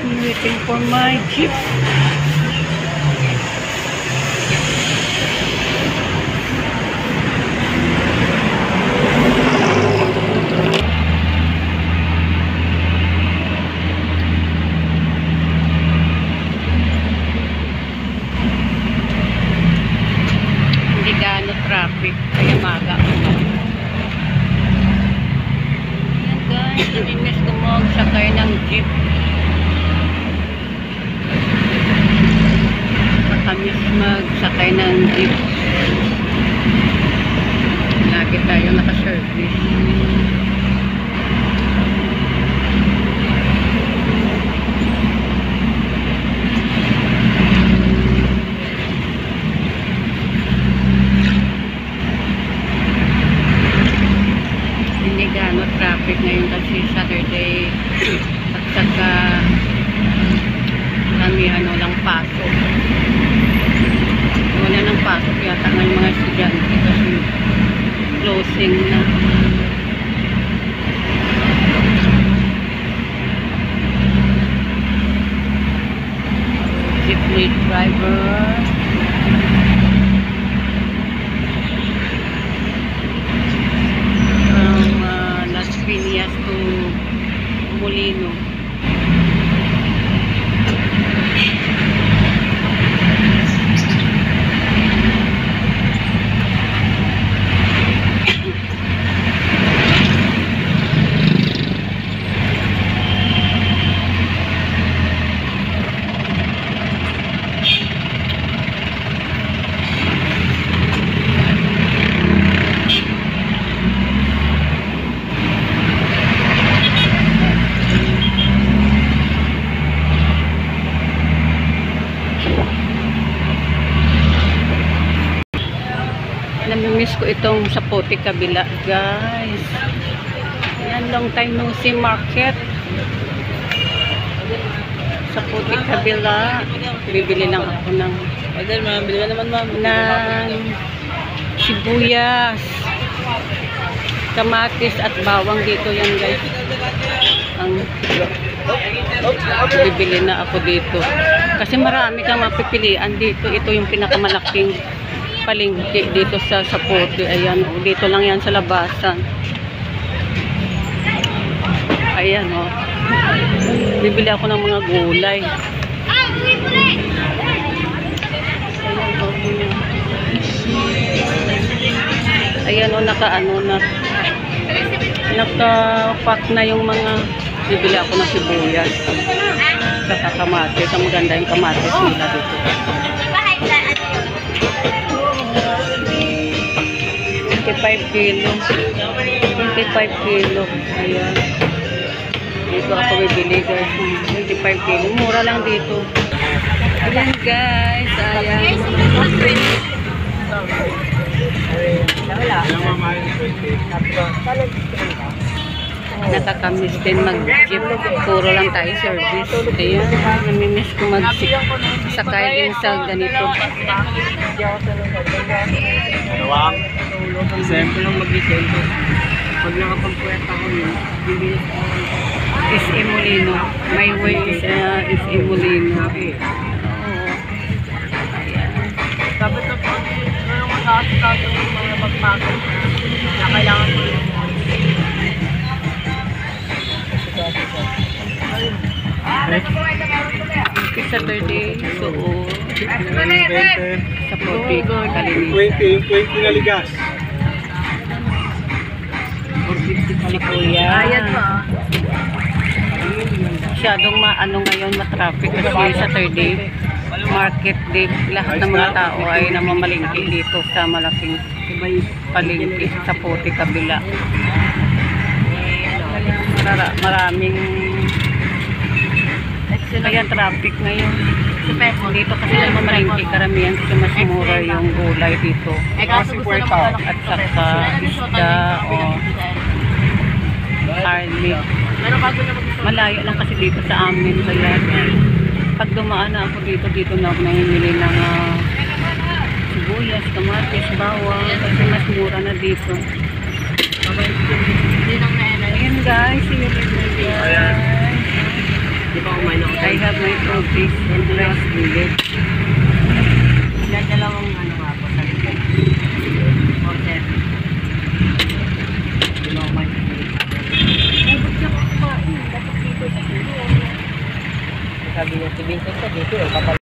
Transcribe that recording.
I'm waiting for my jeep. Hindi gaano traffic kaya maga. Ayan guys, namimiss ko magsakay ng jeep. Nakamiss magsakay ng jeep. Lagi tayo naka-service. Hindi gaano traffic ngayon kasi Saturday at saka kami lang pasok. Wala nang pasok yata ng mga estudyante kasi closing na. Jeepney driver. Las Piñas to Molino. Namimiss ko itong sa Puti Kabila, guys. Yan, long time no see market. Sa Puti Kabila, bibili lang ako ng sibuyas, kamatis at bawang dito yan, guys. Bibili na ako dito. Kasi marami kang mapipilian dito. Ito yung pinakamalaking palengke dito sa Puti. Ayan, dito lang yan sa labasan. Ayan, oh. Bibili ako ng mga gulay. Ayan, oh, naka-pack na yung mga, bibili ako ng sibuyas saka kamatis. Ang maganda yung kamatis nila dito. 25 kilo. 25 kilo. Ayan. Dito ako bibili, guys. 25 kilo. Mura lang dito. Ayan, guys. Ayan. Nakakamiss din mag-jeep. Puro lang tayo service. Ayan. Namimiss ko mag-sakay din sa ganito. Siyempre lang mag-isento. Pag nakapagpuweta ko yun, bibili ko. S.A. Molino. My way is S.A. Molino. Oo. Ayan. Dapat na po, mayroong mag-aasikaso ng mga pagpapag na kailangan mo yung Saturday, so sa Puti, Kalinis. 20 na ligas. 450 si Kuya. Ayan pa. Masyadong ngayon matraffic kasi Saturday, market day. Lahat ng mga tao ay namamalingki dito sa malaking palengke sa Puti Kabila. Maraming kaya traffic ngayon. Dito kasi namamalingki karamihan kasi mas mura yung gulay dito. At saka isda o harley. Malayo lang kasi dito sa amin. Kaya pag dumaan na ako dito na ako namimili ng sibuyas, kamatis, bawang. Kasi mas mura na dito. Ayan guys, see you later guys. I may tubig. Rice village. Dalawang ano nga po, sa likod. Order. Dalawang ubod siya kumain. Dapat dito sa tulo. Sabi niya, si Vincent ka dito,